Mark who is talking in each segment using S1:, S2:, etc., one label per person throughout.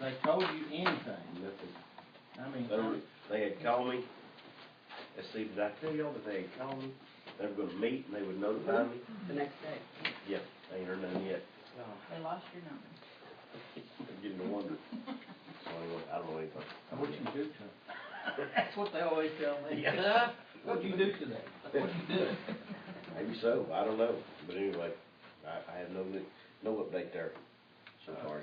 S1: they told you anything?
S2: Nothing.
S1: I mean,
S2: They had called me. Let's see, did I tell y'all that they had called me? They were gonna meet and they would notify me?
S3: The next day.
S2: Yeah, I ain't heard nothing yet.
S4: They lost your number.
S2: I'm getting to wonder. So anyway, I don't know anything.
S1: what'd you do to them? That's what they always tell me.
S2: Yeah.
S1: What'd you do to them? What'd you do?
S2: Maybe so, I don't know. But anyway, I have no update there so far.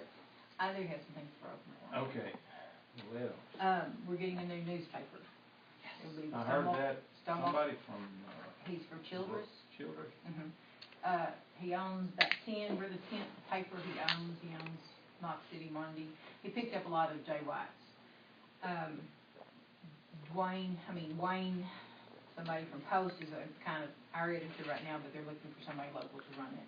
S4: I do have some things for open forum.
S1: Okay, well.
S4: We're getting a new newspaper. It'll be
S1: I heard that
S4: Stonewall.
S1: somebody from.
S4: He's from Childress.
S1: Childress.
S4: He owns about 10, we're the 10th paper he owns. He owns Knox City Monday. He picked up a lot of Jay White's. Wayne, somebody from Post is a kind of our editor right now, but they're looking for somebody local to run it.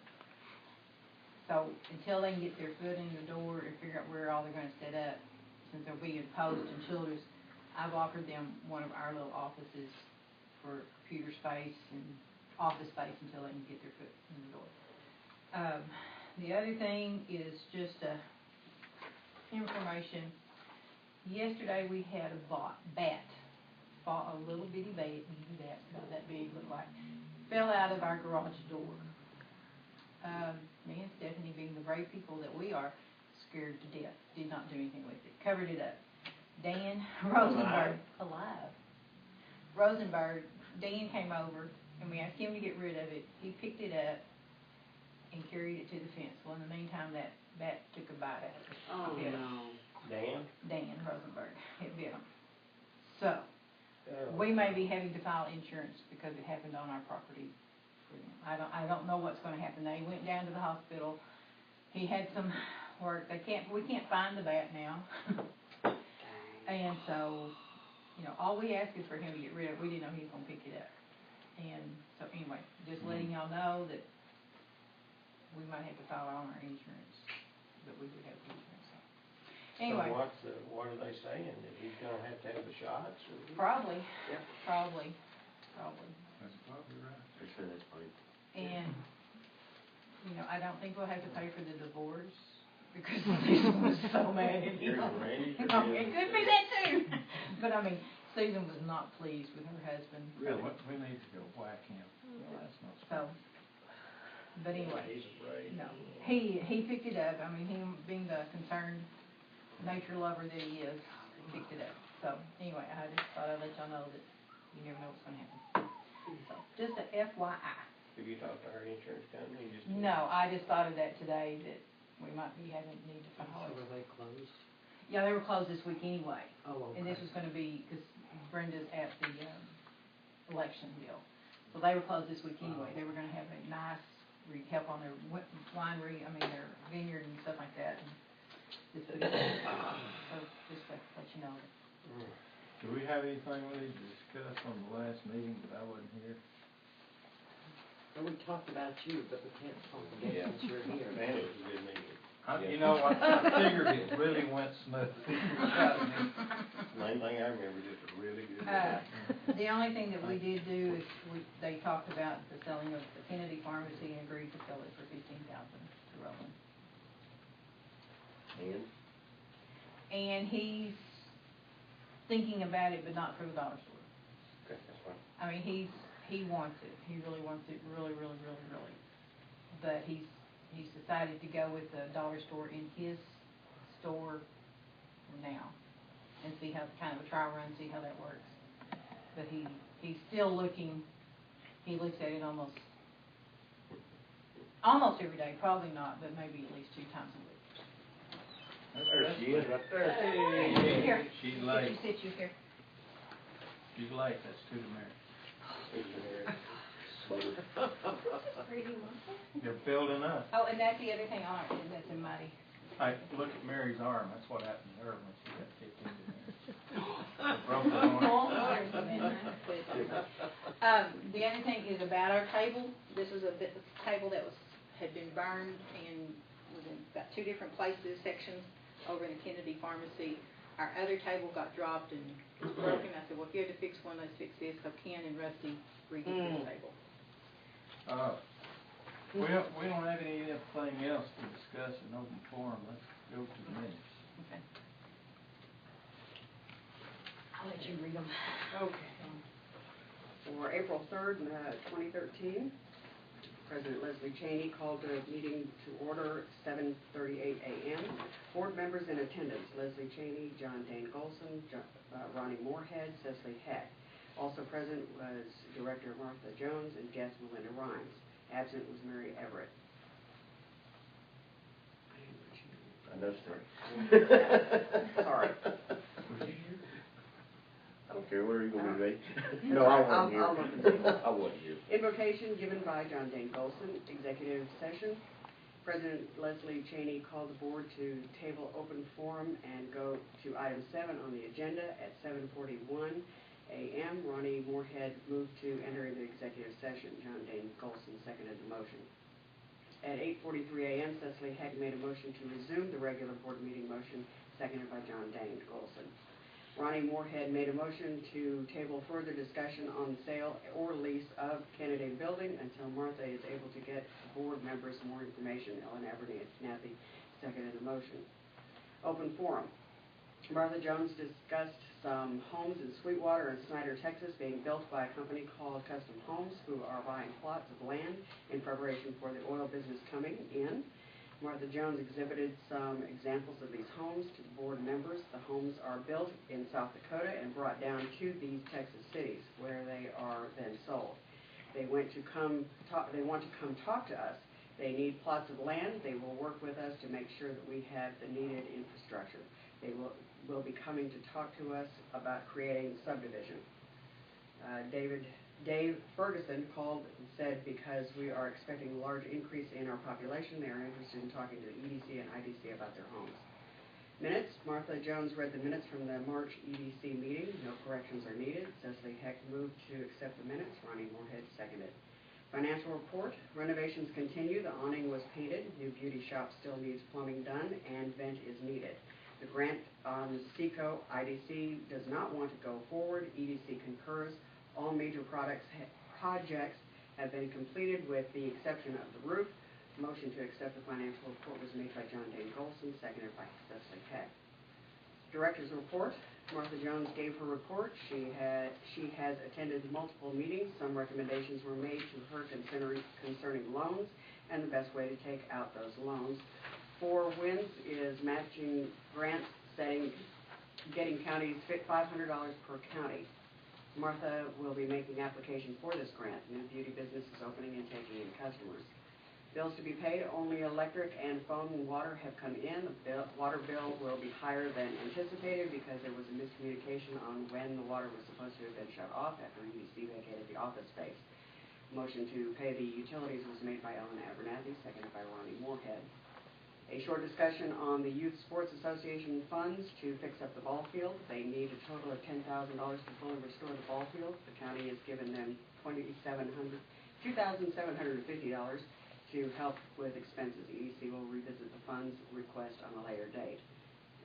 S4: So until they can get their foot in the door and figure out where all they're going to set up, since they'll be in Post and Childress, I've offered them one of our little offices for computer space and office space until they can get their foot in the door. The other thing is just information. Yesterday we had a bat, a little bitty bat, about that big, looked like, fell out of our garage door. Me and Stephanie, being the brave people that we are, scared to death, did not do anything with it, covered it up. Dan Rosenberg, alive. Dan came over and we asked him to get rid of it. He picked it up and carried it to the fence. Well, in the meantime, that bat took a bite out of it.
S3: Oh, no.
S4: Dan Rosenberg. It bit him. So, we may be having to file insurance because it happened on our property. I don't know what's going to happen. They went down to the hospital. He had some work. We can't find the bat now. And so, all we ask is for him to get rid of it. We didn't know he was going to pick it up. And so anyway, just letting y'all know that we might have to file on our insurance, but we would have the insurance. So. Anyway.
S5: So what are they saying? That he's going to have the shots? Or?
S4: Probably.
S3: Yeah.
S4: Probably.
S1: That's probably right.
S2: I'm sure that's fine.
S4: And, I don't think we'll have to pay for the divorce because Susan was so mad at him. It could be that too. But Susan was not pleased with her husband.
S1: Really? We need to go whack him. Well, that's not
S4: so. But anyway,
S5: He's afraid.
S4: no, he picked it up. Him being the concerned nature lover that he is, picked it up. So anyway, I just thought I'd let y'all know that you never know what's going to happen. So just a FYI.
S5: Have you talked to our insurance company?
S4: No, I just thought of that today that we might be need to file it.
S3: So were they closed?
S4: Yeah, they were closed this week anyway.
S3: Oh, okay.
S4: And this was going to be because Brenda's at the election deal, so they were closed this week anyway. They were going to have a nice help on their winery, their vineyard and stuff like that. And just put it so just to let you know.
S1: Do we have anything we need to discuss on the last meeting that I wasn't here?
S3: Well, we talked about you, but we can't talk about you since you're here.
S5: Man, it was a good meeting.
S1: I figured it really went smooth.
S5: Main thing I remember is just a really good meeting.
S4: The only thing that we did do is they talked about the selling of the Kennedy Pharmacy and agreed to sell it for $15,000 to Roland. And he's thinking about it, but not for the dollar store.
S5: Okay, that's fine.
S4: He wants it. He really wants it, really. But he's decided to go with the dollar store in his store now and see how kind of a trial run, see how that works. But he's still looking. He looks at it almost every day. Probably not, but maybe at least 2 times a week.
S5: There she is, right there.
S1: Hey.
S4: Here.
S1: She's late.
S4: Sit you here.
S1: She's late. That's to the Mary. They're building up.
S4: Oh, and that's the other thing on it, that's in Mighty.
S1: Hey, look at Mary's arm. That's what happened to her when she got kicked into there. Broke her arm.
S4: The other thing is about our table. This is a table that had been burned and was in about 2 different places, sections over in the Kennedy Pharmacy. Our other table got dropped and was broken. I said, well, if you had to fix one, let's fix this. So Ken and Rusty redid this table.
S1: We don't have anything else to discuss in open forum. Let's go to the minutes.
S4: Okay. read them.
S6: Okay. For April 3rd, 2013, President Leslie Cheney called the meeting to order at 7:38 a.m. Board members in attendance: Leslie Cheney, John Dane Golson, Ronnie Moorhead, Cecily Heck. Also present was Director Martha Jones and guest Melinda Rhymes. Absent was Mary Everett.
S2: I noticed it.
S6: Sorry.
S2: I don't care, where are you going to be? No, I wasn't here.
S6: I'll look and see.
S2: I wasn't here.
S6: Invocation given by John Dane Golson. Executive session. President Leslie Cheney called the board to table open forum and go to item 7 on the agenda at 7:41 a.m. Ronnie Moorhead moved to enter into executive session. John Dane Golson seconded the motion. At 8:43 a.m., Cecily Heck made a motion to resume the regular board meeting motion, seconded by John Dane Golson. Ronnie Moorhead made a motion to table further discussion on the sale or lease of Kennedy Building until Martha is able to get board members more information. Ellen Abernathy seconded the motion. Open forum. Martha Jones discussed some homes in Sweetwater and Snyder, Texas, being built by a company called Custom Homes, who are buying plots of land in preparation for the oil business coming in. Martha Jones exhibited some examples of these homes to the board members. The homes are built in South Dakota and brought down to these Texas cities, where they are then sold. They want to come talk to us. They need plots of land. They will work with us to make sure that we have the needed infrastructure. They will be coming to talk to us about creating subdivision. Dave Ferguson called and said because we are expecting a large increase in our population, they are interested in talking to the EDC and IDC about their homes. Minutes. Martha Jones read the minutes from the March EDC meeting. No corrections are needed. Cecily Heck moved to accept the minutes. Ronnie Moorhead seconded. Financial report. Renovations continue. The awning was painted. New beauty shop still needs plumbing done, and vent is needed. The grant on SECO IDC does not want to go forward. EDC concurs. All major projects have been completed with the exception of the roof. Motion to accept the financial report was made by John Dane Golson, seconded by Cecily Heck. Director's report. Martha Jones gave her report. She has attended multiple meetings. Some recommendations were made to her concerning loans and the best way to take out those loans. 4 wins is matching grants, getting counties $500 per county. Martha will be making application for this grant. New beauty business is opening and taking in customers. Bills to be paid. Only electric and phone and water have come in. The water bill will be higher than anticipated because there was a miscommunication on when the water was supposed to have been shut off after EDC vacated the office space. Motion to pay the utilities was made by Ellen Abernathy, seconded by Ronnie Moorhead. A short discussion on the Youth Sports Association funds to fix up the ball field. They need a total of $10,000 to fully restore the ball field. The county has given them $2,750 to help with expenses. EDC will revisit the funds request on a later date.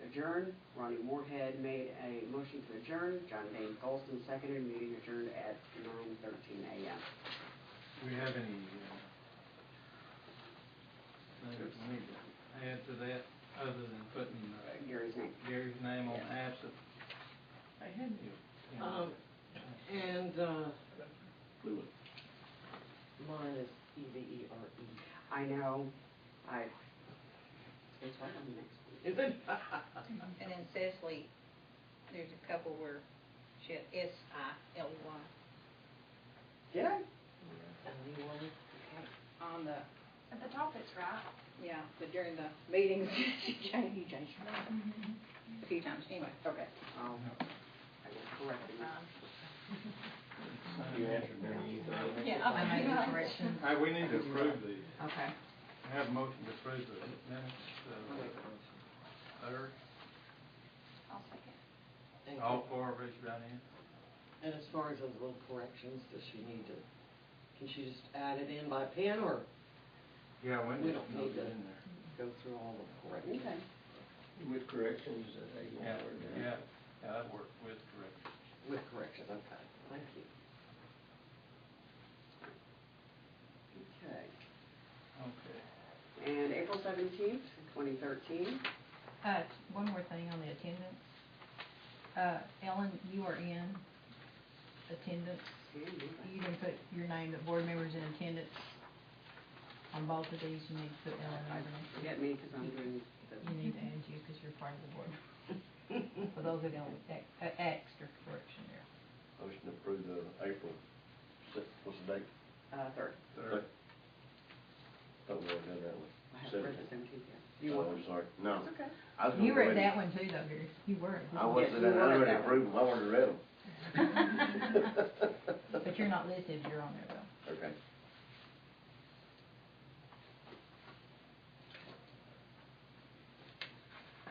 S6: Adjourn. Ronnie Moorhead made a motion to adjourn. John Dane Golson seconded. Meeting adjourned at 9:13 a.m.
S1: Do we have any things we need to add to that, other than putting
S6: Gary's name.
S1: Gary's name on absent? I had you.
S3: Mine is Evere.
S6: I know. It's right on the next one.
S3: Is it?
S4: And then Cecily, there's a couple where she had S-I-L-Y.
S6: Did I?
S3: Anyone?
S4: On the,
S7: At the top it's right.
S4: yeah, but during the meetings, he changed her name a few times. Anyway,
S6: Okay. I will correct it.
S1: You answered me.
S4: yeah, I made a correction.
S1: We need to approve these.
S4: Okay.
S1: I have a motion to approve the minutes, third.
S7: I'll second.
S1: All 4, raise your right hand.
S3: And as far as those little corrections, does she need to, can she just add it in by pen, or
S1: Yeah,
S3: we don't need to
S1: in there.
S3: go through all the corrections?
S6: Okay.
S5: With corrections,
S1: Yeah, that worked with corrections.
S3: With corrections, okay, thank you.
S6: Okay.
S1: Okay.
S6: And April 17th, 2013.
S4: One more thing on the attendance. Ellen, you are in attendance. You can put your name, the board members in attendance on both of these. You need to put Ellen Ravenel.
S6: Forget me, because I'm doing the.
S4: You need to add you because you're part of the board. For those that don't, extra correction there.
S2: Motion to approve the April, what's the date?
S6: Third.
S1: Third.
S2: Thought we already done that one.
S6: I haven't read the 17th yet. You
S2: Oh,
S6: want
S2: I'm sorry, no.
S6: It's okay.
S2: I was gonna
S4: You
S2: go
S4: read
S2: ahead
S4: that
S2: and-
S4: one too, though, Gary. You were.
S2: I wasn't,
S6: Yes, you
S2: I
S6: were
S2: already
S6: that one.
S2: approved them, I already read them.
S4: But you're not listed, you're on there though.
S2: Okay.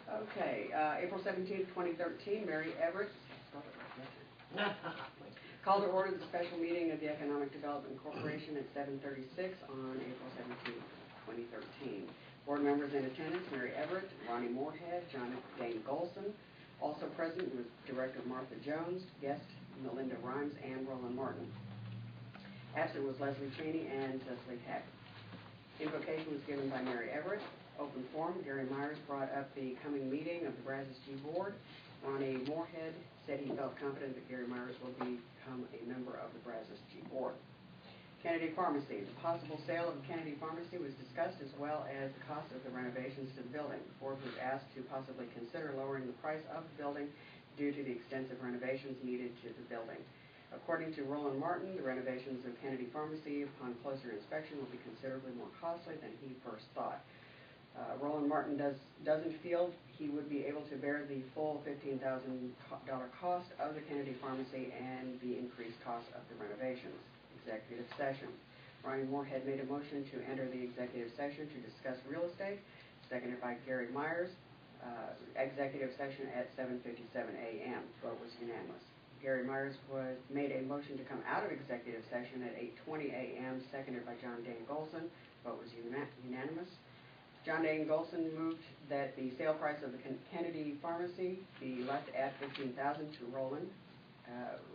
S6: Okay, April 17th, 2013, Mary Everett, called to order the special meeting of the Economic Development Corporation at 7:36 on April 17th, 2013. Board members in attendance, Mary Everett, Ronnie Moorhead, John Dane Golson. Also present was Director Martha Jones, guest Melinda Rhymes, and Roland Martin. Absent was Leslie Cheney and Cecily Heck. Invocation was given by Mary Everett. Open forum, Gary Myers brought up the coming meeting of the Brazos G Board. Ronnie Moorhead said he felt confident that Gary Myers will become a member of the Brazos G Board. Kennedy Pharmacy. The possible sale of Kennedy Pharmacy was discussed, as well as the cost of the renovations to the building. The board was asked to possibly consider lowering the price of the building due to the extensive renovations needed to the building. According to Roland Martin, the renovations of Kennedy Pharmacy, upon closer inspection, will be considerably more costly than he first thought. Roland Martin doesn't feel he would be able to bear the full $15,000 cost of the Kennedy Pharmacy and the increased cost of the renovations. Executive session. Ronnie Moorhead made a motion to enter the executive session to discuss real estate, seconded by Gary Myers. Executive session at 7:57 a.m. Vote was unanimous. Gary Myers made a motion to come out of executive session at 8:20 a.m., seconded by John Dane Golson. Vote was unanimous. John Dane Golson moved that the sale price of the Kennedy Pharmacy be left at $15,000 to Roland.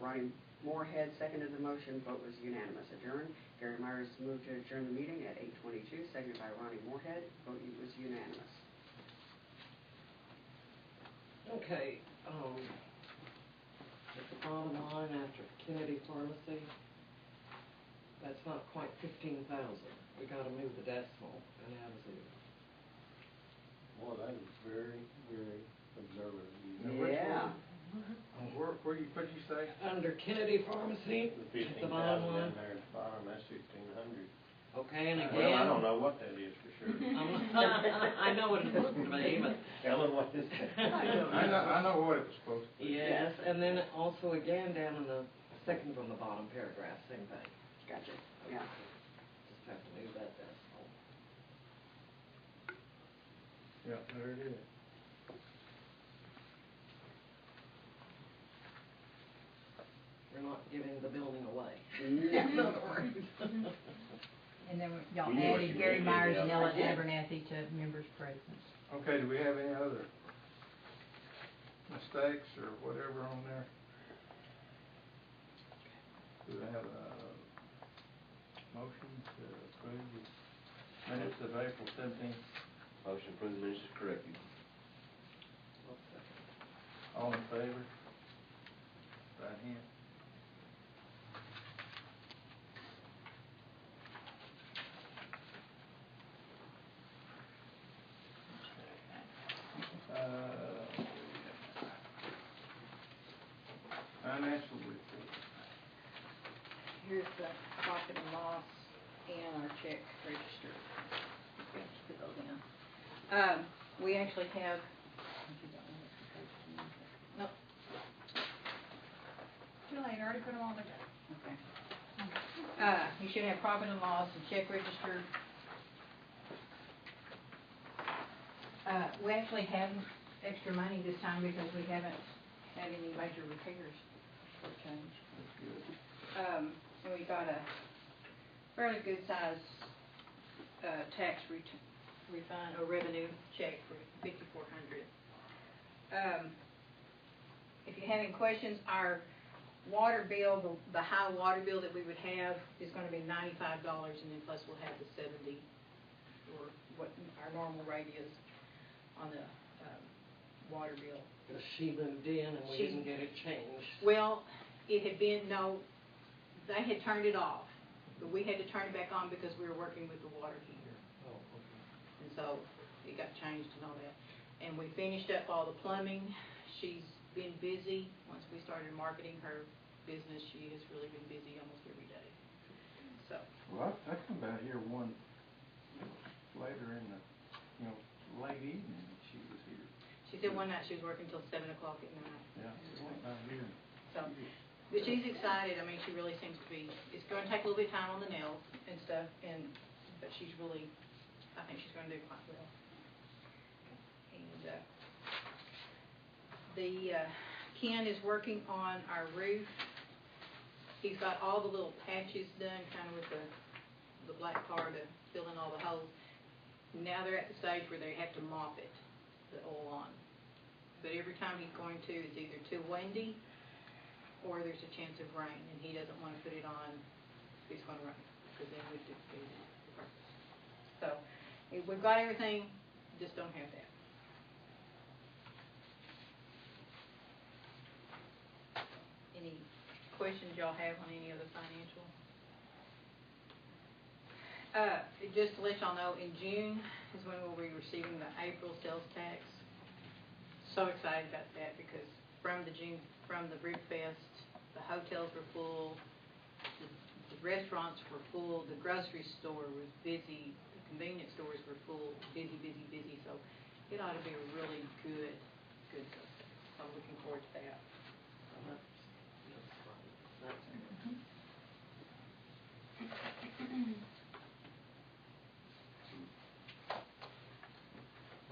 S6: Ronnie Moorhead seconded the motion. Vote was unanimous. Adjourned. Gary Myers moved to adjourn the meeting at 8:22, seconded by Ronnie Moorhead. Vote was unanimous.
S3: Okay, at the bottom line after Kennedy Pharmacy, that's not quite 15,000. We gotta move the decimal and add a zero.
S5: Boy, that is very, very observant of you.
S1: Now, which
S6: Yeah.
S1: What'd you say?
S3: Under Kennedy Pharmacy,
S5: The
S3: at the bottom
S5: 15,000
S3: line.
S5: in there at the bottom, that's 1,500.
S3: Okay, and again.
S5: Well, I don't know what that is for sure.
S3: I know what it looks to me, but.
S5: Ellen, what is that?
S1: I know what it was supposed to be.
S3: Yes, and then also again down in the second from the bottom paragraph, same thing.
S6: Gotcha. Yeah.
S3: Just have to move that decimal.
S1: Yeah, there it is.
S3: We're not giving the building away.
S6: No.
S3: In other words.
S4: And then y'all
S2: You know what
S4: added
S2: you
S4: Gary
S2: did,
S4: Myers and
S2: yeah.
S4: Ellen
S6: I did.
S4: Abernathy to members present.
S1: Okay, do we have any other mistakes or whatever on there? Do we have a motion to approve the minutes of April 17th?
S2: Motion to approve the minutes is corrected.
S1: All in favor? Right hand. Financial report.
S4: Here's the profit and loss and our check register. Okay, put those in. We actually have, nope,
S7: Too late, I already put them all together.
S4: okay. You should have profit and loss and check register. We actually have extra money this time because we haven't had any major repairs for a change.
S1: That's good.
S4: And we got a fairly good size, tax refund or revenue check for $5,400. If you have any questions, our water bill, the high water bill that we would have is gonna be $95, and then plus we'll have the 70, or what our normal rate is on the, water
S8: water bill.
S3: She moved in and we
S8: She-
S3: didn't get it changed.
S8: Well, it had been, no, they had turned it off, but we had to turn it back on because we were working with the water heater.
S3: Oh, okay.
S8: And so it got changed and all that. And we finished up all the plumbing. She's been busy. Once we started marketing her business, she has really been busy almost every day. So,
S1: Well, I come down here one, later in the, late evening, she was here.
S8: she said one night she was working till 7 o'clock at night.
S1: Yeah, she went down here.
S8: So, but she's excited. I mean, she really seems to be, it's going to take a little bit of time on the nails and stuff, but she's really, I think she's going to do quite well. And, Ken is working on our roof. He's got all the little patches done, kind of with the black tar to fill in all the holes. Now they're at the stage where they have to mop it, the oil on. But every time he's going to, it's either too windy or there's a chance of rain, and he doesn't want to put it on if it's going to rain, because then we'd defeat the purpose. So, we've got everything, just don't have that. Any questions y'all have on any of the financial? Just to let y'all know, in June is when we'll be receiving the April sales tax. So excited about that because from the Rib Fest, the hotels were full, the restaurants were full, the grocery store was busy, the convenience stores were full, busy. So it ought to be a really good sales tax. So I'm looking forward to that.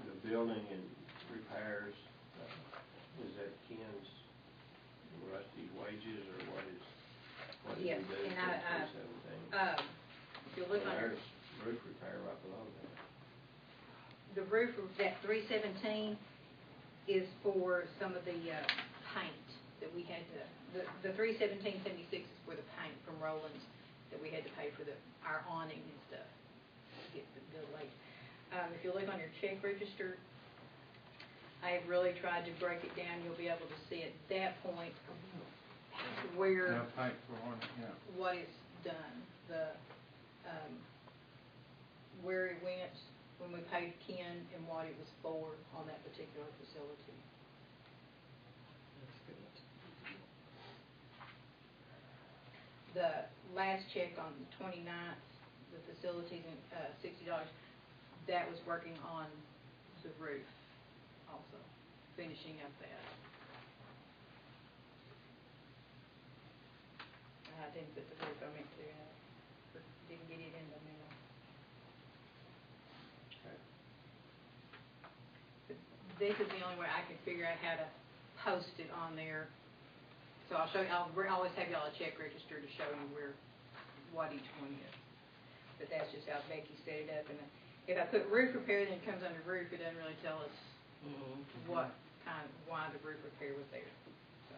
S2: The building and repairs, is that Ken's, Rusty's wages, or what did
S8: Yes,
S2: we do
S8: and
S2: for 2017?
S8: if you look on
S2: There's roof repair right below that.
S8: the roof, that 317 is for some of the paint that we had to, the 317.76 is for the paint from Roland's that we had to pay for our awning and stuff to get the bill late. If you look on your check register, I have really tried to break it down. You'll be able to see at that point where
S1: Yeah, paint for one, yeah.
S8: what it's done, where it went when we paid Ken and what it was for on that particular facility.
S3: That's good.
S8: The last check on the 29th, the facilities and $60, that was working on the roof also, finishing up that. I didn't put the roof, I meant to, didn't get it in the mail.
S2: Okay.
S8: But this is the only way I can figure out how to post it on there. So I'll show you, I'll always have y'all a check register to show you what each one is. But that's just how Becky set it up, and if I put roof repair, then it comes under roof, it doesn't really tell us why the roof repair was there, so.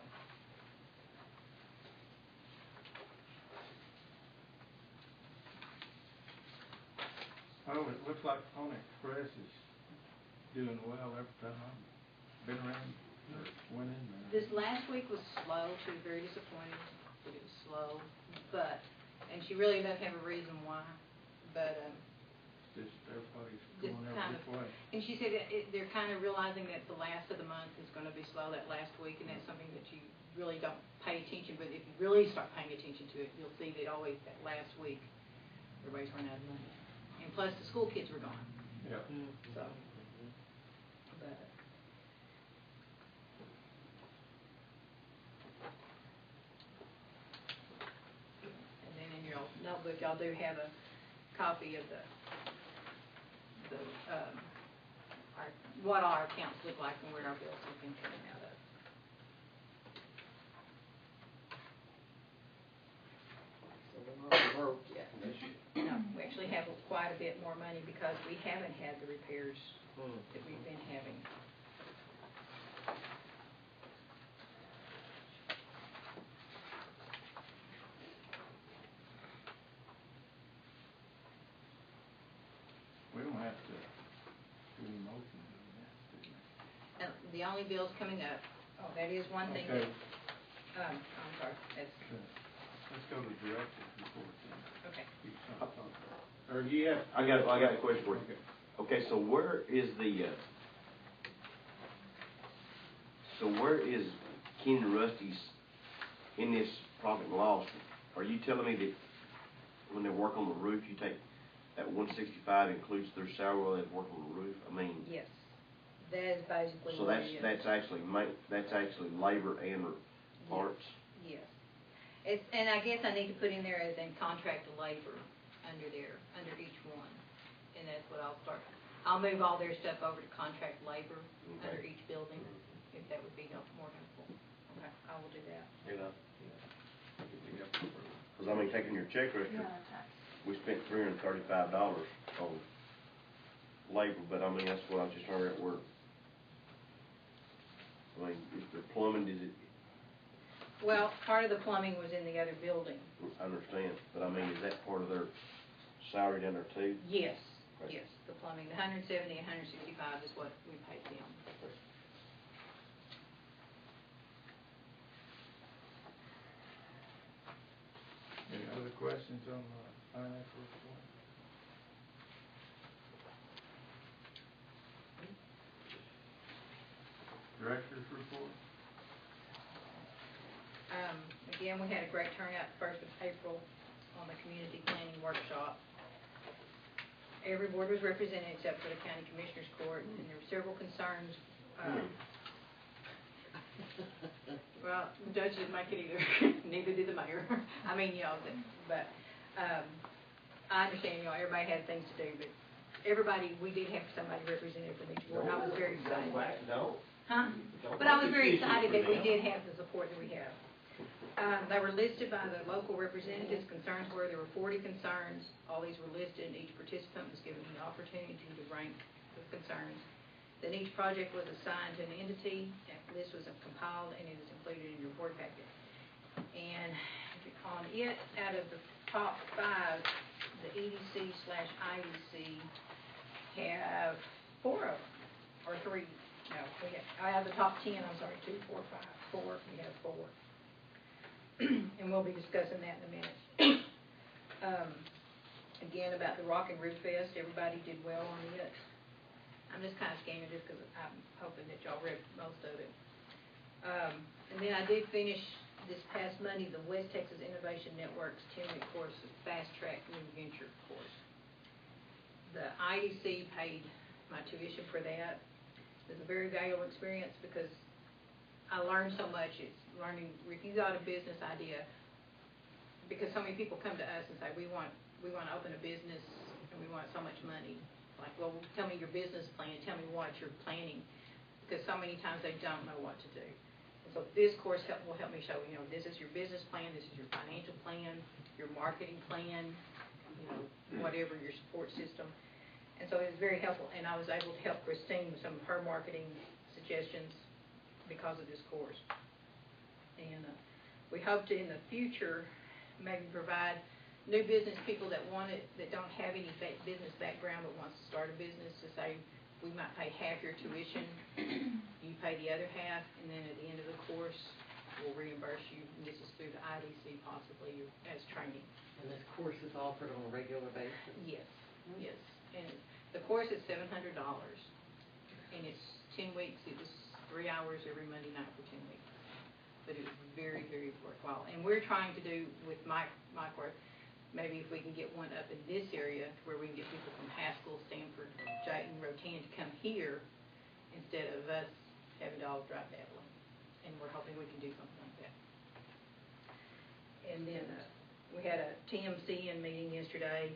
S1: Oh, it looks like Pony Express is doing well every time I've been around, or went in there.
S8: This last week was slow, she was very disappointed that it was slow, and she really doesn't have a reason why, but,
S1: Just everybody's
S8: just
S1: going
S8: kind
S1: every
S8: of,
S1: way.
S8: and she said they're kind of realizing that the last of the month is going to be slow, that last week, and that's something that you really don't pay attention, but if you really start paying attention to it, you'll see that always that last week, everybody's running out of money. And plus, the school kids were gone,
S1: Yeah.
S8: so, but. And then in your notebook, y'all do have a copy of what our accounts look like and where our bills have been coming out of.
S3: So we're not broke yet.
S8: No, we actually have quite a bit more money because we haven't had the repairs that we've been having.
S1: We don't have to do any motion on that, do we?
S8: the only bills coming up, oh, that is one thing
S1: Okay.
S8: that, I'm sorry, that's,
S1: Okay. Let's go to the director's report then.
S8: okay.
S1: Keep talking. Or do you have?
S2: I got a question for you.
S1: Okay.
S2: Okay, so where is Kenny and Rusty's in this profit and loss? Are you telling me that when they work on the roof, you take, that 165 includes their salary while they work on the roof? I mean.
S8: Yes, that is basically
S2: So
S8: what it is.
S2: that's actually labor and parts?
S8: Yes. It's, and I guess I need to put in there as in contract labor under there, under each one. And that's what I'll start. I'll move all their stuff over to contract labor under each building, if that would be more helpful. Okay, I will do that.
S2: You know? Because, I mean, taking your check register, we spent $335 on labor, but I mean, that's what I just heard at work. I mean, is the plumbing, is it?
S8: Well, part of the plumbing was in the other building.
S2: I understand, but I mean, is that part of their salary down there too?
S8: Yes,
S2: Okay.
S8: yes, the plumbing, the 170, 165 is what we paid them.
S1: Any other questions on the financial report? Director's report?
S8: Again, we had a great turnout the 1st of April on the community planning workshop. Every board was represented except for the county commissioners court, and there were several concerns. Well, the judge didn't make it either, neither did the mayor. I mean, you know, but I understand, you know, everybody had things to do, but everybody, we did have somebody represented from each board. I was very excited.
S5: No.
S8: Huh? But I was very excited that we did have the support that we have. They were listed by the local representatives. Concerns were, there were 40 concerns. All these were listed, and each participant was given the opportunity to rank the concerns. Then each project was assigned to an entity. That list was compiled, and it is included in your board packet. And on it, out of the top 5, the EDC/IDC have 4 of them, or 3. No, I have the top 10, I'm sorry, 2, 4, 5, 4, we have 4. And we'll be discussing that in a minute. Again, about the Rock and Roof Fest, everybody did well on it. I'm just kind of scanning this because I'm hoping that y'all read most of it. And then I did finish this past Monday the West Texas Innovation Network's 10-week course, Fast Track New Venture course. The IDC paid my tuition for that. It was a very valuable experience because I learned so much. It's learning, if you got a business idea, because so many people come to us and say, we want to open a business and we want so much money. Like, well, tell me your business plan, tell me what you're planning, because so many times they don't know what to do. And so this course will help me show, you know, this is your business plan, this is your financial plan, your marketing plan, you know, whatever your support system. And so it was very helpful, and I was able to help Christine with some of her marketing suggestions because of this course. And we hope to, in the future, maybe provide new business people that want it, that don't have any business background but wants to start a business, to say, we might pay half your tuition, you pay the other half, and then at the end of the course, we'll reimburse you. And this is through the IDC possibly as training.
S3: And this course is offered on a regular basis?
S8: Yes, yes. And the course is $700, and it's 10 weeks. It was 3 hours every Monday night for 10 weeks. But it was very, very worthwhile. And we're trying to do with my course, maybe if we can get one up in this area where we can get people from Haskell, Stanford, Jayton, Rotan to come here instead of us having to all drive to Evelyn. And we're hoping we can do something like that. And then we had a TMCN meeting yesterday.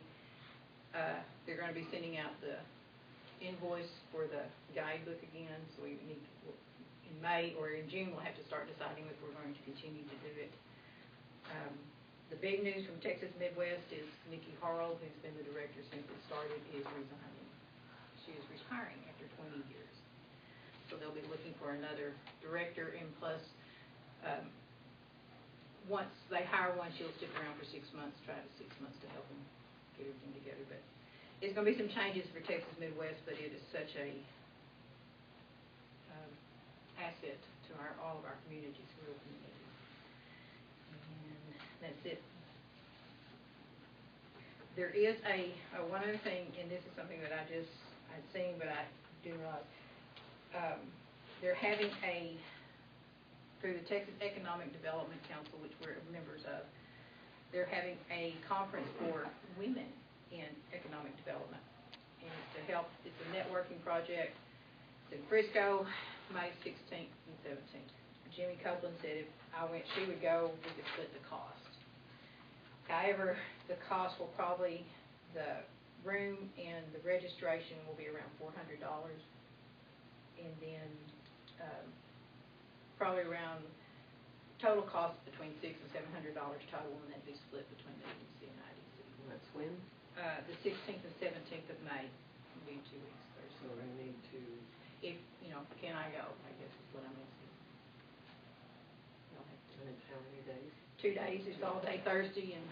S8: They're going to be sending out the invoice for the guidebook again, so we need to, in May or in June, we'll have to start deciding if we're going to continue to do it. The big news from Texas Midwest is Nikki Harrell, who's been the director since it started, is resigning. She is retiring after 20 years. So they'll be looking for another director, and plus, once they hire one, she'll stick around for 6 months, try to 6 months to help them get everything together. But it's going to be some changes for Texas Midwest, but it is such a all of our communities, rural communities. And that's it. There is one other thing, and this is something that I'd seen, but I didn't realize. They're having through the Texas Economic Development Council, which we're members of, they're having a conference for women in economic development. And it's a networking project. It's in Frisco, May 16th and 17th. Jimmy Copeland said if I went, she would go, we could split the cost. However, the cost will probably, the room and the registration will be around $400. And then probably around total cost between $600 and $700 total, and that'd be split between the EDC and IDC.
S3: And that's when?
S8: The 16th and 17th of May will be 2 weeks Thursday.
S3: So I need to,
S8: can I go, I guess is what I'm asking. Y'all have to-
S3: and it's how many days?
S8: 2 days, it's all day Thursday and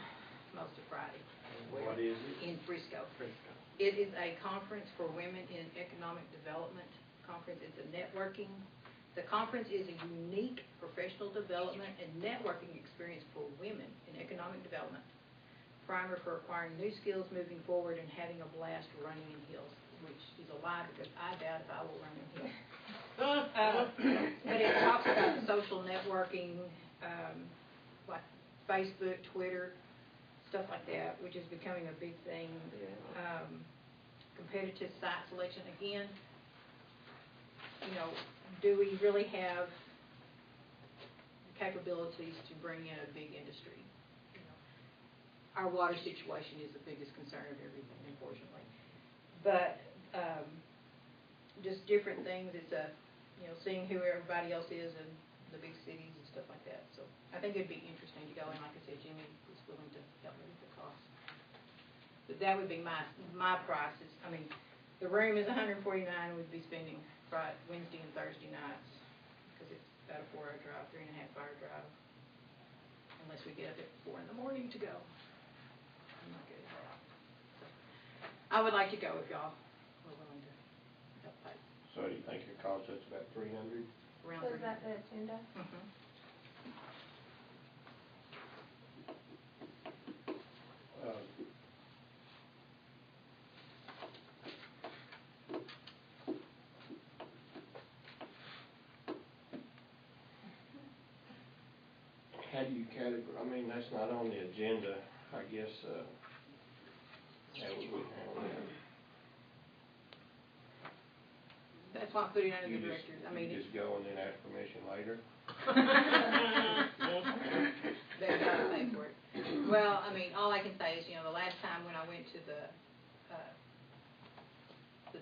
S8: most of Friday.
S3: Where?
S5: What is it?
S8: In Frisco.
S3: Frisco.
S8: It is a conference for women in economic development conference. It's a networking. The conference is a unique professional development and networking experience for women in economic development. Primer for acquiring new skills, moving forward, and having a blast running in hills, which is a lie because I doubt if I will run in hills. But it talks about social networking, like Facebook, Twitter, stuff like that, which is becoming a big thing.
S3: Yeah.
S8: Competitive site selection. Again, do we really have capabilities to bring in a big industry? Our water situation is the biggest concern of everything, unfortunately. But just different things. It's seeing who everybody else is in the big cities and stuff like that. So I think it'd be interesting to go. And like I said, Jimmy was willing to help me with the cost. But that would be my prices. I mean, the room is $149. We'd be spending Wednesday and Thursday nights because it's about a 4-hour drive, 3.5-hour drive. Unless we get up at 4 in the morning to go. I'm not good at that. So, I would like to go if y'all were willing to help pay.
S5: So do you think it costs us about 300?
S8: Around
S7: So is
S8: 300.
S7: that the agenda?
S8: Mhm.
S5: How do you categorize, I mean, that's not on the agenda, I guess, how would we handle that?
S8: That's why I put it under the
S5: You just-
S8: directors. I mean,
S5: You just go and then ask permission later?
S8: they gotta pay for it. Well, I mean, all I can say is, the last time when I went to the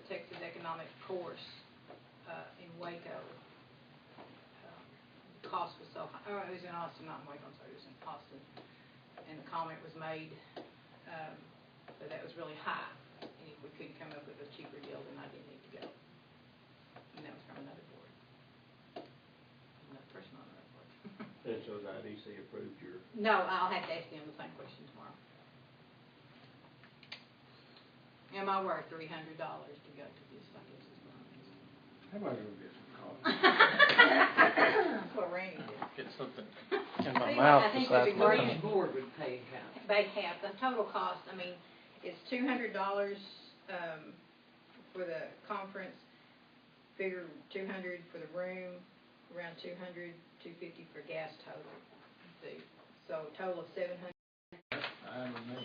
S8: Texas Economic Course in Waco, the cost was so high. Oh, it was in Austin, not in Waco. I'm sorry, it was in Austin, and the comment was made that that was really high, and if we couldn't come up with a cheaper deal, then I didn't need to go. And that was from another board, another person on another board.
S5: And so the IDC approved your,
S8: No, I'll have to ask them the same question tomorrow. Am I worth $300 to go to this? I guess is what I'm asking.
S1: How about go get some coffee?
S8: That's what Randy did.
S9: Get something in my
S8: See,
S9: mouth
S8: I think
S9: besides
S8: we'd be
S9: my
S8: great.
S3: Each board would pay half.
S8: They have the total cost. I mean, it's $200 for the conference. Figure 200 for the room, around 200, 250 for gas total. So a total of $700.
S1: I don't know.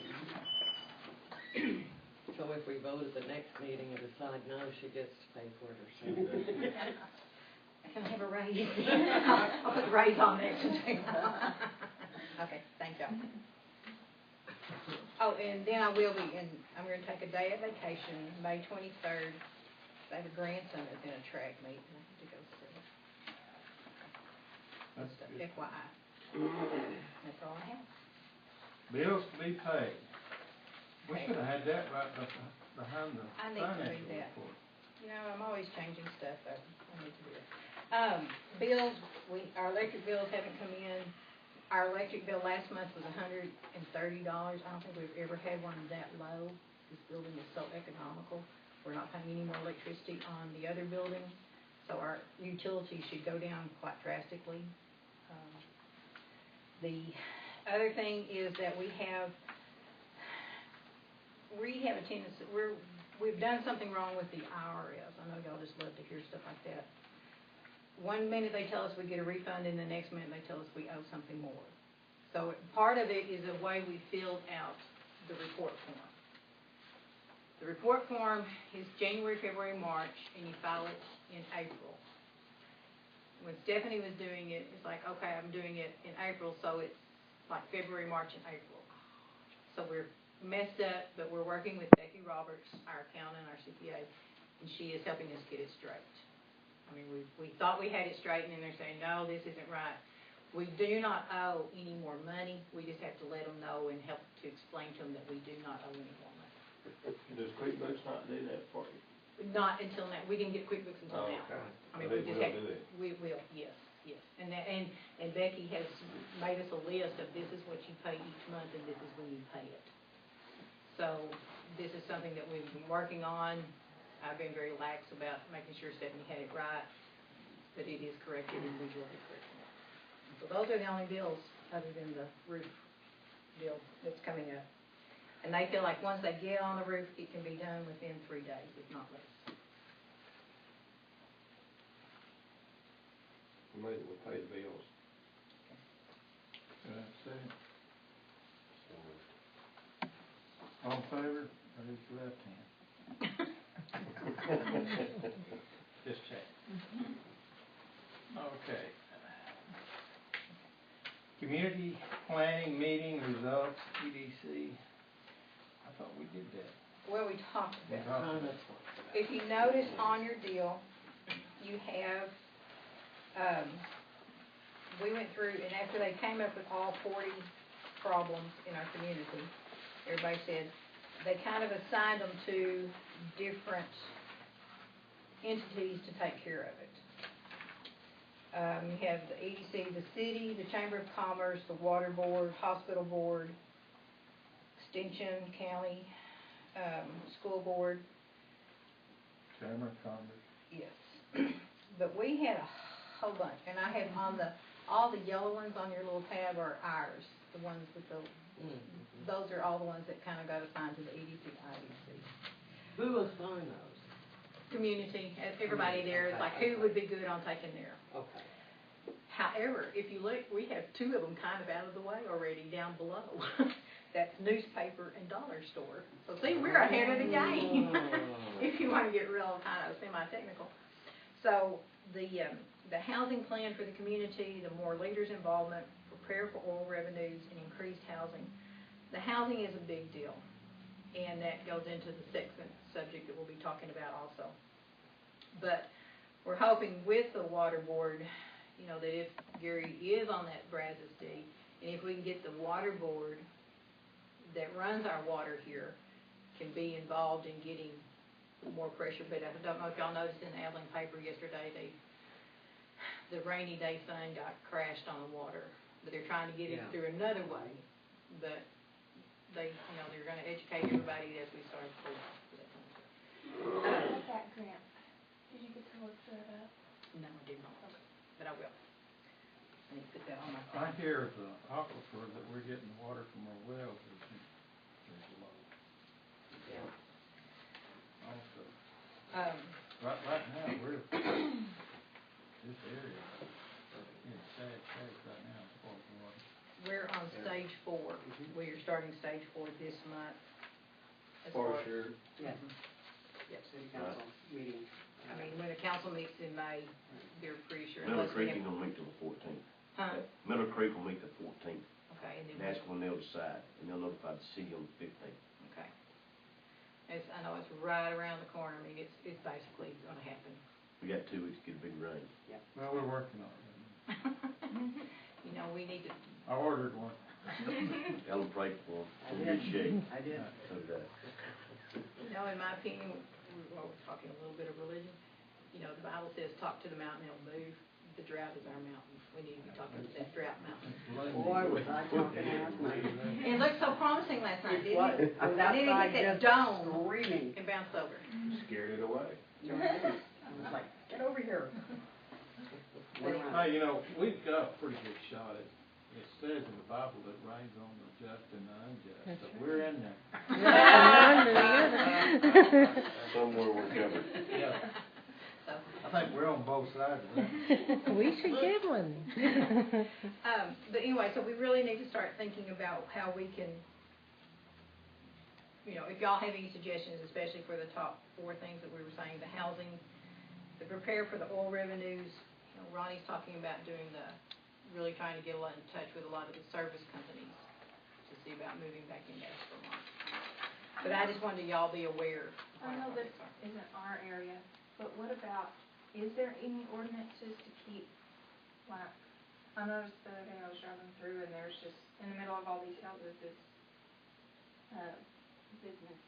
S3: So if we vote at the next meeting and decide no, she gets to pay for it herself.
S8: Can I have a raise? I'll put the raise on next time. Okay, thank y'all. Oh, and then I'm going to take a day of vacation, May 23rd. I have a grandson that's in a track meet, and I have to go see.
S1: That's
S8: Just
S1: good.
S8: FYI. That's all I have.
S1: Bills to be paid. We
S8: Okay.
S1: should have had that right behind the
S8: I need to do
S1: financial
S8: that.
S1: report.
S8: I'm always changing stuff, though. I need to do it. Bills, our electric bills haven't come in. Our electric bill last month was $130. I don't think we've ever had one that low. This building is so economical. We're not paying any more electricity on the other building. So our utilities should go down quite drastically. The other thing is that we have a tendency, we've done something wrong with the IRS. I know y'all just love to hear stuff like that. One minute they tell us we get a refund, and the next minute they tell us we owe something more. So part of it is the way we filled out the report form. The report form is January, February, March, and you file it in April. When Stephanie was doing it, it's like, okay, I'm doing it in April, so it's like February, March, and April. So we're messed up, but we're working with Becky Roberts, our accountant, our CPA, and she is helping us get it straight. I mean, we thought we had it straight, and then they're saying, no, this isn't right. We do not owe any more money. We just have to let them know and help to explain to them that we do not owe any more money.
S5: Does QuickBooks not do that for you?
S8: Not until now. We didn't get QuickBooks until now.
S5: Okay.
S8: I mean,
S5: But
S8: we
S5: it
S8: just
S5: will
S8: have,
S5: do it.
S8: we will, yes. And Becky has made us a list of this is what you pay each month and this is when you pay it. So this is something that we've been working on. I've been very lax about making sure Stephanie had it right, but it is corrected and we will be correcting it. So those are the only bills other than the roof bill that's coming up. And they feel like once they get on the roof, it can be done within 3 days, if not less.
S5: We made it, we paid the bills.
S1: Good, second. All in favor, raise your left hand. Just check. Okay. Community planning meeting results, EDC. I thought we did that.
S8: Well, we talked
S1: We
S8: about
S1: talked
S8: it.
S1: about it.
S8: If you notice on your deal, you have, we went through, and after they came up with all 40 problems in our community, everybody said, they kind of assigned them to different entities to take care of it. You have the EDC, the city, the Chamber of Commerce, the Water Board, Hospital Board, Extension County, School Board.
S1: Chamber of Commerce.
S8: Yes. But we had a whole bunch, and I have on all the yellow ones on your little tab are ours, the ones with the, those are all the ones that kind of got assigned to the EDC, IDC.
S3: Who assigned those?
S8: Community, everybody there is like, who would be good on taking there?
S3: Okay.
S8: However, if you look, we have 2 of them kind of out of the way already down below. That's newspaper and dollar store. So see, we're ahead of the game. If you want to get real kind of semi-technical. So the housing plan for the community, the more leaders' involvement, prepare for oil revenues and increased housing. The housing is a big deal. And that goes into the second subject that we'll be talking about also. But we're hoping with the water board, you know, that if Gary is on that Brazos D, and if we can get the water board that runs our water here can be involved in getting more pressure. But I don't know if y'all noticed in the Abilene paper yesterday, the rainy day fund got crashed on the water. But they're trying to get it through another way. But they, you know, they're going to educate everybody as we start to
S7: That grant, did you get to look through that?
S8: No, I did not, but I will. I need to put that on my
S1: I hear the aquifer that we're getting water from our wells is low.
S3: Yeah.
S1: Also, right now, we're, this area is in sad shape right now as far as water.
S8: We're on stage 4. We are starting stage 4 this month. As
S5: For
S8: far-
S5: sure.
S6: Yes,
S8: Yes.
S6: city council meeting.
S8: I mean, when the council meets in May, they're pretty sure.
S2: Miller
S8: unless we
S2: Creek
S8: have-
S2: ain't gonna meet till the 14th.
S8: Huh?
S2: Miller Creek will meet the 14th.
S8: Okay, and then.
S2: That's when they'll decide, and they'll notify the city on the 15th.
S8: Okay. I know it's right around the corner. I mean, it's basically gonna happen.
S2: We got 2 weeks to get a big rain.
S1: Well, we're working on it.
S8: You know, we need to.
S1: I ordered one.
S2: Tell them pray for
S6: I
S2: them, in good
S6: did.
S2: shape.
S6: I did.
S2: So that.
S8: You know, in my opinion, we're talking a little bit of religion. You know, the Bible says, talk to the mountain, it'll move. The drought is our mountain. We need to be talking to that drought mountain.
S6: Boy, was I talking last night.
S8: It looked so promising last night,
S6: It
S8: didn't
S6: was.
S8: it?
S6: I was
S8: And then it
S6: outside
S8: hit that
S6: just
S8: dome
S6: screaming.
S8: and bounced over.
S5: Scared it away.
S6: I was like, Get over here.
S1: Hey, you know, we've got a pretty good shot at, it says in the Bible that rains on the just and the unjust, so we're in there.
S2: Somewhere we're covered.
S1: Yeah. I think we're on both sides of that.
S10: We should get one.
S8: But anyway, so we really need to start thinking about how we can, you know, if y'all have any suggestions, especially for the top 4 things that we were saying, the housing, the prepare for the oil revenues. You know, Ronnie's talking about doing really trying to get in touch with a lot of the service companies to see about moving back into Vermont. But I just wanted y'all be aware.
S7: I know this isn't our area, but what about, is there any ordinances to keep, like, I noticed the other day I was driving through and there's just, in the middle of all these houses, this, business.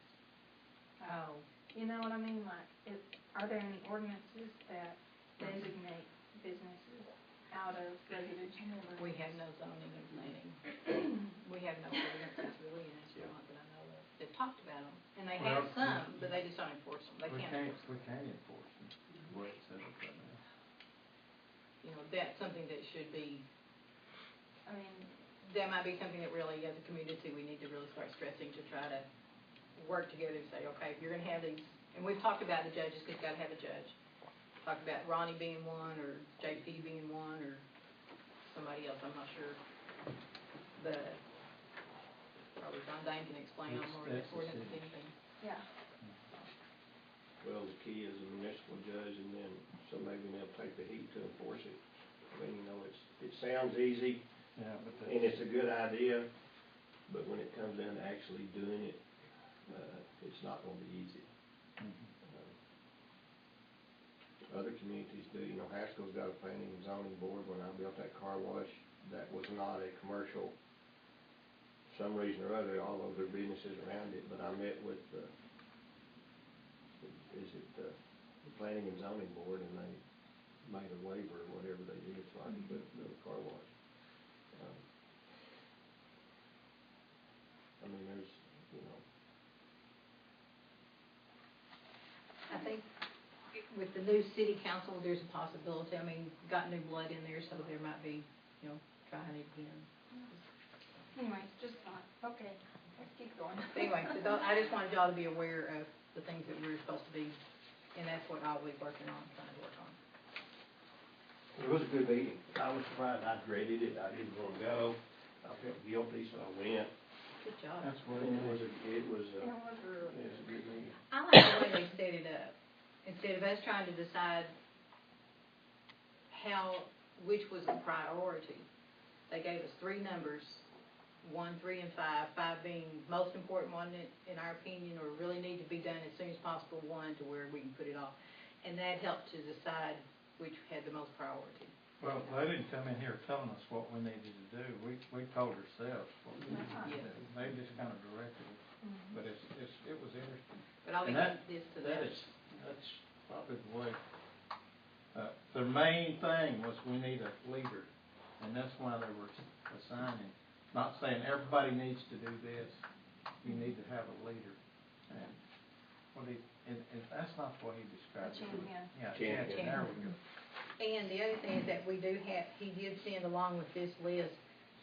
S8: Oh.
S7: You know what I mean? Like, are there any ordinances that designate businesses out of residential neighborhoods?
S8: We have no zoning and planning. We have no ordinances really in Vermont that I know of. They've talked about them, and they have some, but they just don't enforce them. They can't enforce them.
S1: We can't enforce them, the way it's set up right now.
S8: You know, that's something that should be,
S7: I mean,
S8: that might be something that really, as a community, we need to really start stressing to try to work together and say, okay, if you're gonna have these, and we've talked about the judges, because you've gotta have a judge. Talked about Ronnie being one, or JP being one, or somebody else, I'm not sure. But probably John Dane can explain on more of the ordinance than anything.
S7: yeah.
S5: Well, the key is a municipal judge, and then somebody being able to take the heat to enforce it. I mean, you know, it sounds easy,
S1: Yeah, but
S5: and it's a good idea, but when it comes down to actually doing it, it's not gonna be easy. Other communities do, you know, Haskell's got a planning and zoning board. When I built that car wash, that was not a commercial, some reason or other, all of their businesses around it, but I met with the planning and zoning board, and they made a waiver or whatever they did, so I could build a car wash. I mean, there's, you know.
S8: I think with the new city council, there's a possibility, I mean, got new blood in there, so there might be, you know, trying it again.
S7: Anyways, just thought, okay, let's keep going.
S8: Anyway, so I just wanted y'all to be aware of the things that we're supposed to be, and that's what I'll be working on, trying to work on.
S5: It was a good meeting. I was surprised. I dreaded it. I didn't want to go. I felt guilty, so I went.
S8: Good job.
S1: that's what
S5: It
S1: it
S5: was
S1: is.
S5: a good meeting.
S8: I like the way they set it up. Instead of us trying to decide which was the priority, they gave us 3 numbers, 1, 3, and 5, 5 being most important one in our opinion, or really need to be done as soon as possible, 1 to where we can put it off. And that helped to decide which had the most priority.
S1: Well, they didn't come in here telling us what we needed to do. We told ourselves what we needed to do. They just kind of directed us. But it was interesting.
S8: But I'll be
S1: And
S8: this to that.
S1: that's probably the way. The main thing was we need a leader, and that's why they were assigning. Not saying everybody needs to do this. You need to have a leader. And and that's not what he described.
S7: Champion.
S1: Yeah,
S5: Champion.
S1: there we go.
S8: And the other thing is that we do have, he did send along with this list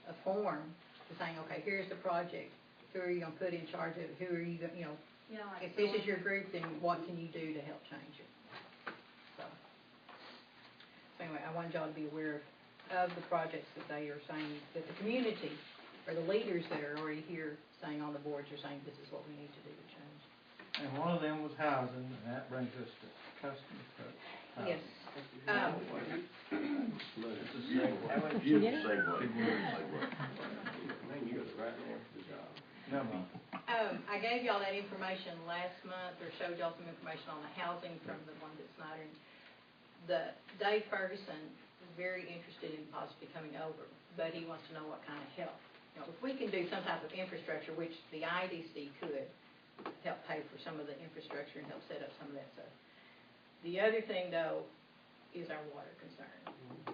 S8: a form to saying, okay, here's the project. Who are you gonna put in charge of it? Who are you gonna, you know,
S7: Yeah, like
S8: if this is your group, then what can you do to help change it? So anyway, I wanted y'all to be aware of the projects that they are saying, that the community, or the leaders that are already here saying on the boards are saying this is what we need to do to change.
S1: And one of them was housing, and that brings us to customer housing.
S8: Yes.
S2: It's a segue. Beautiful segue.
S5: Man, you're the right man for the job.
S1: No, no.
S8: I gave y'all that information last month, or showed y'all some information on the housing from the one that's Snyder. Dave Ferguson is very interested in possibly coming over, but he wants to know what kind of help. You know, if we can do some type of infrastructure, which the IDC could help pay for some of the infrastructure and help set up some of that stuff. The other thing, though, is our water concern.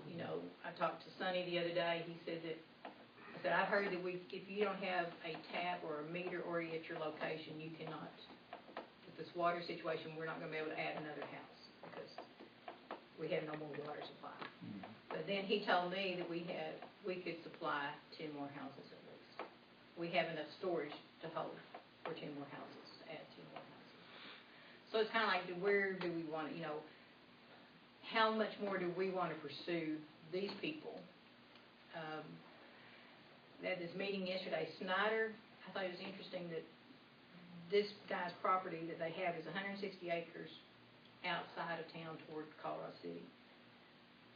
S8: You know, I talked to Sonny the other day. He said that, I said, I've heard that if you don't have a tap or a meter already at your location, you cannot, with this water situation, we're not going to be able to add another house because we have no more water supply. But then he told me that we could supply 10 more houses at least. We have enough storage to hold for 10 more houses, to add 10 more houses. So it's kind of like, where do we want to, how much more do we want to pursue these people? At this meeting yesterday, Snyder, I thought it was interesting that this guy's property that they have is 160 acres outside of town toward Colorado City.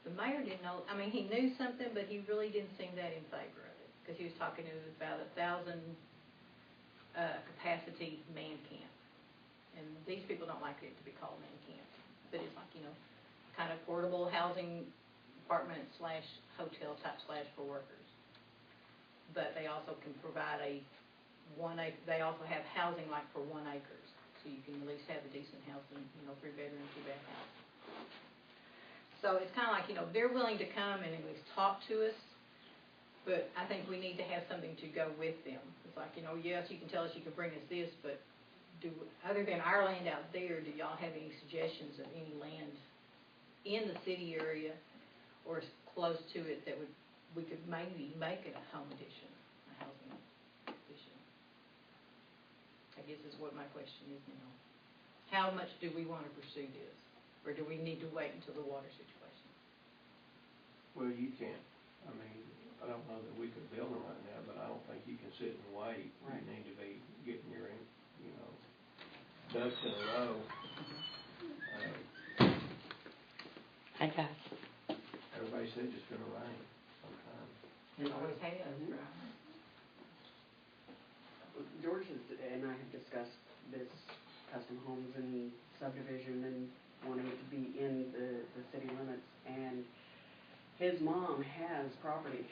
S8: The mayor didn't know, he knew something, but he really didn't seem that in favor of it, because he was talking to about 1,000 capacity man camp. And these people don't like it to be called man camp, but it's like, kind of portable housing apartment / hotel type / for workers. But they also can provide they also have housing like for 1 acre, so you can at least have a decent house and, 3-bedroom, 2-bath house. So it's kind of like, they're willing to come and at least talk to us, but I think we need to have something to go with them. It's like, yes, you can tell us you can bring us this, but other than our land out there, do y'all have any suggestions of any land in the city area or close to it that we could maybe make it a home addition, a housing addition? I guess is what my question is now. How much do we want to pursue this? Or do we need to wait until the water situation?
S5: Well, you can't, I don't know that we could build them right now, but I don't think you can sit and wait.
S6: Right.
S5: You need to be getting your, ducks in a row.
S10: Hi, guys.
S5: Everybody says it's gonna rain sometime.
S8: It always has, right?
S6: George and I have discussed this custom homes and subdivision and wanting it to be in the city limits, and his mom has property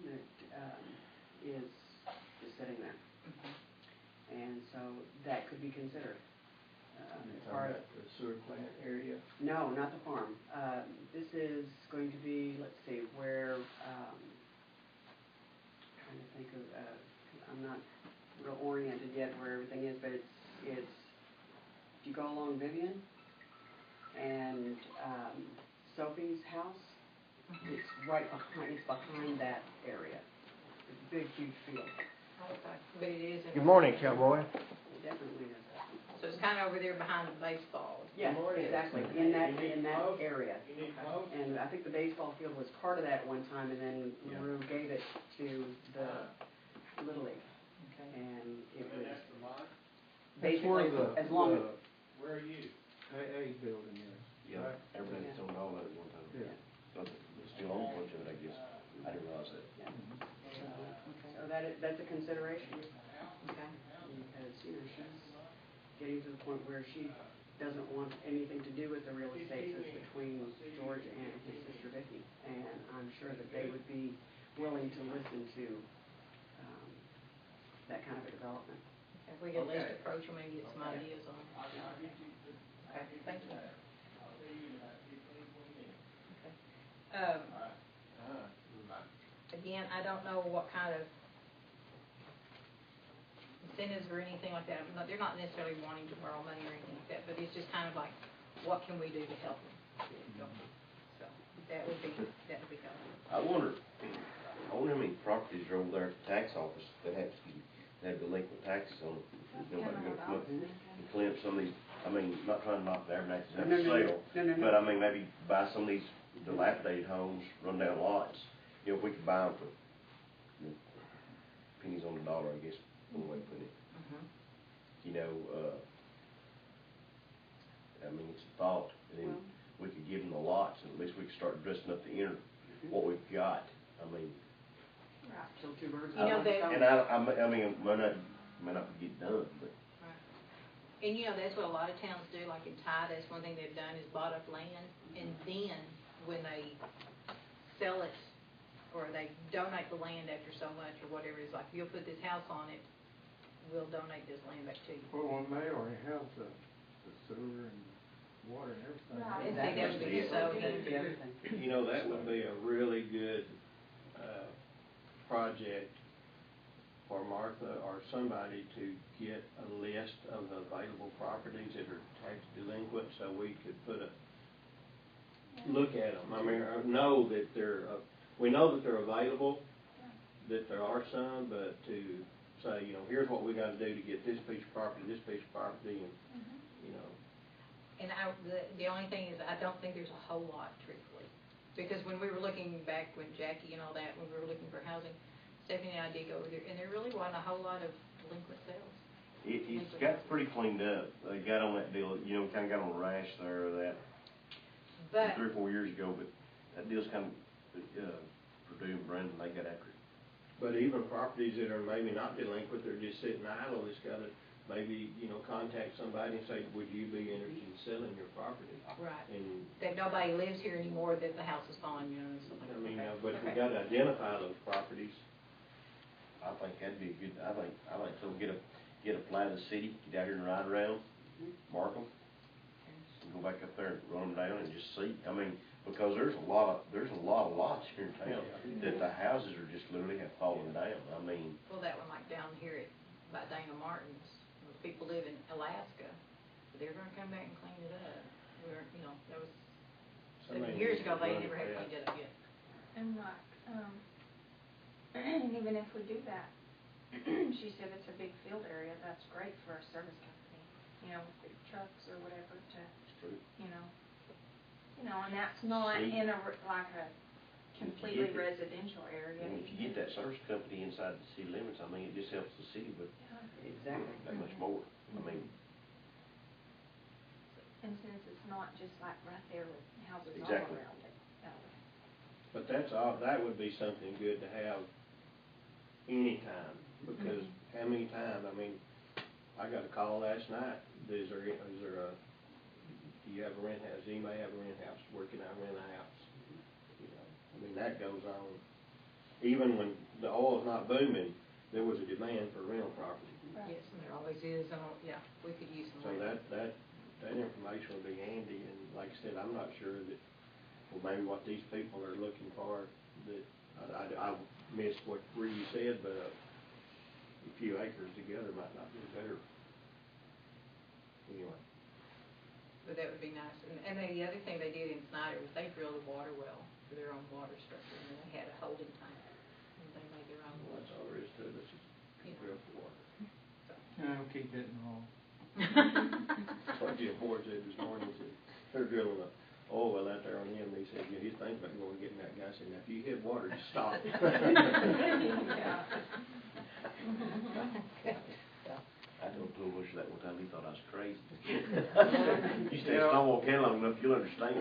S6: that is sitting there. And so that could be considered. As far as
S5: the sewer plant area?
S6: No, not the farm. This is going to be, let's see, where, trying to think of, I'm not real oriented yet where everything is, but it's, if you go along Vivian and Sophie's house, it's right behind that area. It's a big, huge field.
S8: Okay. But it is in.
S5: Good morning, cowboy.
S6: It definitely is.
S8: So it's kind of over there behind the baseball.
S6: Yes, exactly, in that area.
S1: You need both?
S6: And I think the baseball field was part of that one time, and then LaRue gave it to the Little League.
S8: Okay.
S6: And it was
S1: That's
S6: basically,
S1: where
S6: as long as,
S1: where are you? AA building is.
S2: Yeah,
S1: Right.
S2: everybody's on all that at one time.
S1: Yeah.
S2: So they still own a bunch of it, I guess. I didn't realize that.
S6: so that's a consideration.
S8: Okay.
S6: Because, she's getting to the point where she doesn't want anything to do with the real estate, so it's between George and his sister Vicki. And I'm sure that they would be willing to listen to that kind of a development.
S8: If we could at least approach them and get some ideas on it. Okay, thank you. Okay. Again, I don't know what kind of incentives or anything like that. They're not necessarily wanting to borrow money or anything like that, but it's just kind of like, what can we do to help them? So that would be helpful.
S2: I wonder how many properties are over there at the tax office that have delinquent taxes on them. Nobody's gonna come up and clean up some of these, not trying to knock the average taxes out for sale,
S6: No.
S2: but maybe buy some of these dilapidated homes, run down lots. If we could buy them for pennies on the dollar, I guess, one way of putting it. It's a thought, and then we could give them the lots, and at least we could start dressing up the inner, what we've got.
S6: Kill two birds
S8: You know
S6: with one
S8: that-
S6: stone.
S2: And it may not get done, but.
S8: Right. And that's what a lot of towns do, like in Tye, that's one thing they've done is bought up land, and then when they sell it, or they donate the land after so much or whatever, it's like, you'll put this house on it, we'll donate this land back to you.
S1: Well, when they already have the sewer and water and everything.
S7: Right.
S8: And see, that would be so
S6: That'd be
S8: handy.
S6: everything.
S5: That would be a really good, project for Martha or somebody to get a list of the available properties that are tax delinquent, so we could put a look at them. I mean, I know that we know that they're available, that there are some, but to say, you know, here's what we gotta do to get this piece of property, and, you know.
S8: And the only thing is, I don't think there's a whole lot, truthfully. Because when we were looking back, when Jackie and all that, when we were looking for housing, Stephanie and I did go over there, and there really wasn't a whole lot of delinquent sales.
S2: It's got pretty cleaned up. They got on that deal, you know, kinda got on a rash there, that,
S8: But
S2: 3 or 4 years ago, but that deal's kind of, Purdue and Brandon, they got after it.
S5: But even properties that are maybe not delinquent, they're just sitting idle, it's gotta maybe, you know, contact somebody and say, would you be interested in selling your property?
S8: right,
S5: And,
S8: that nobody lives here anymore, that the house is falling, you know, and stuff like
S5: I
S8: that.
S5: mean,
S8: Okay.
S5: but we
S8: Okay.
S5: gotta identify those properties.
S2: I think that'd be a good, I like to get a plan of the city, get out here and ride around, mark them, and go back up there and run them down and just see. I mean, because there's a lot of lots here in town that the houses are just literally have fallen down. I mean,
S8: Well, that one like down here by Dana Martin's, those people live in Alaska, they're gonna come back and clean it up. You know, that was
S5: Somebody
S8: 7 years
S5: needs
S8: ago,
S5: to
S8: they
S5: run
S8: never had
S5: fast.
S8: cleaned it up yet.
S7: And like, and even if we do that, she said it's a big field area, that's great for a service company, you know, with big trucks or whatever to,
S2: it's true.
S7: you know, and that's not
S2: See?
S7: in a, like a completely
S2: it.
S7: residential area.
S2: And if you get that service company inside the city limits, I mean, it just helps the city with
S6: Exactly.
S2: that much more. I mean,
S7: And since it's not just like right there with houses all
S2: Exactly.
S7: around it.
S5: But that would be something good to have anytime, because how many times, I mean, I got a call last night, do you have a rent house, anybody have a rent house, where can I rent a house? You know, I mean, that goes on, even when the oil's not booming, there was a demand for rental property.
S8: Yes, and there always is, and, yeah, we could use some.
S5: So
S8: land.
S5: that information would be handy, and like I said, I'm not sure that, well, maybe what these people are looking for, that, I missed what you said, but a few acres together might not be better. Anyway.
S8: But that would be nice. And then the other thing they did in Snyder was they drilled a water well for their own water structure, and then they had a holding tank, and they made their own.
S5: Well, that's all there is to it, it's just drill for water.
S1: Yeah, we'll keep hitting the hole.
S5: That's what Jim Ford said this morning, he said, they're drilling a oil well out there on him, and he said, yeah, he's thinking about going and getting that guy, saying, now, if you hit water, just stop.
S2: I told Blue Bush that one time, he thought I was crazy. You stay in Stonewall County long enough, you'll understand.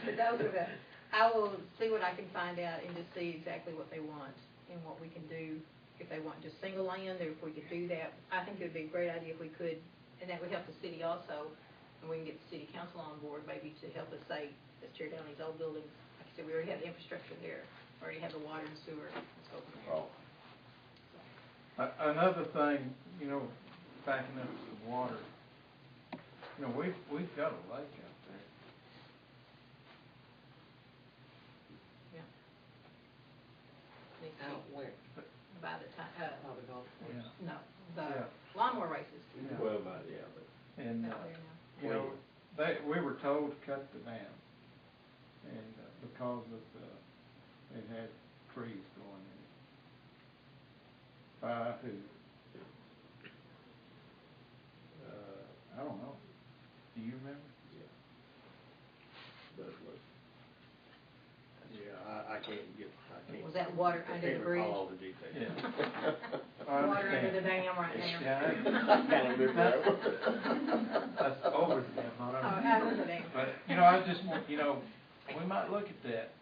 S8: But those are I will see what I can find out and just see exactly what they want and what we can do. If they want just single land, or if we could do that, I think it would be a great idea if we could, and that would help the city also, and we can get the city council on board maybe to help us say, let's tear down these old buildings. Like I said, we already have the infrastructure there, already have the water and sewer, let's go from there.
S2: Oh.
S1: Another thing, you know, backing up to the water, you know, we've got a lake out there.
S8: Yeah. Needs to
S3: Out
S8: be
S3: where?
S8: by the time,
S3: Oh, the golf course.
S1: Yeah.
S8: no, the
S1: Yeah.
S8: lawnmower races.
S1: Yeah.
S5: Well, but, yeah, but.
S1: And,
S8: Out there now.
S1: you know, we were told to cut the dam, and, because of it had trees growing in it. By who? I don't know. Do you remember?
S5: Yeah. But it was, yeah, I can't.
S8: Was that water
S5: I
S8: under
S5: can't
S8: the bridge?
S5: recall all the details.
S1: Yeah. I
S8: Water under
S1: understand.
S8: the dam right now.
S1: That's over the dam, not
S8: Oh,
S1: under.
S8: under the dam.
S1: But, you know, I just want, you know, we might look at that.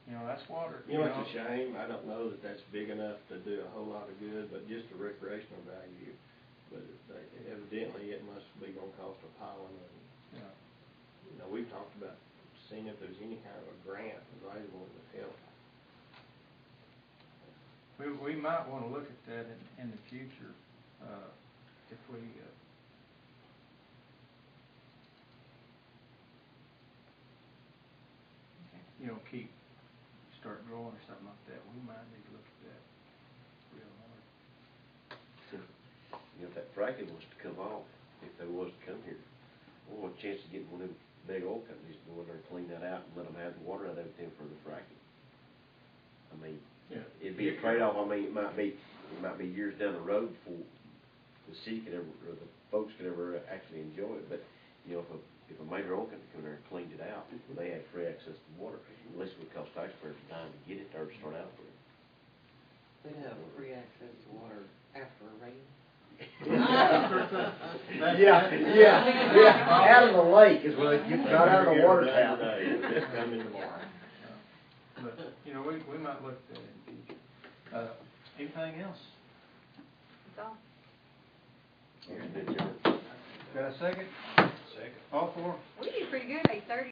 S1: You know, that's water.
S5: You know, it's a shame, I don't know that that's big enough to do a whole lot of good, but just the recreational value. But evidently, it must be gonna cost a pile of money.
S1: Yeah.
S5: You know, we've talked about seeing if there's any kind of a grant available that would help.
S1: We might wanna look at that in the future, if we, you know, start growing or something like that, we might need to look at that real hard.
S2: You know, if that fracking was to come off, if there was to come here, Well, a chance to get one of them big oil companies to go in there and clean that out and let them have the water out of everything for the fracking. I mean,
S1: Yeah.
S2: it'd be a trade-off. I mean, it might be years down the road before the city could ever, or the folks could ever actually enjoy it, but, you know, if a major oil company come in there and cleaned it out, they had free access to water, at least it would cost taxpayers time to get it there to start out with.
S3: They'd have free access to water after a rain.
S2: Yeah, out of the lake is where they get, not out of the water tower.
S5: Just come in tomorrow.
S1: But, you know, we might look at that in the future. Anything else?
S7: That's all.
S2: Here's the adjournment.
S1: Got a second?
S5: Second.
S1: All for?
S7: We did pretty good, 8:30.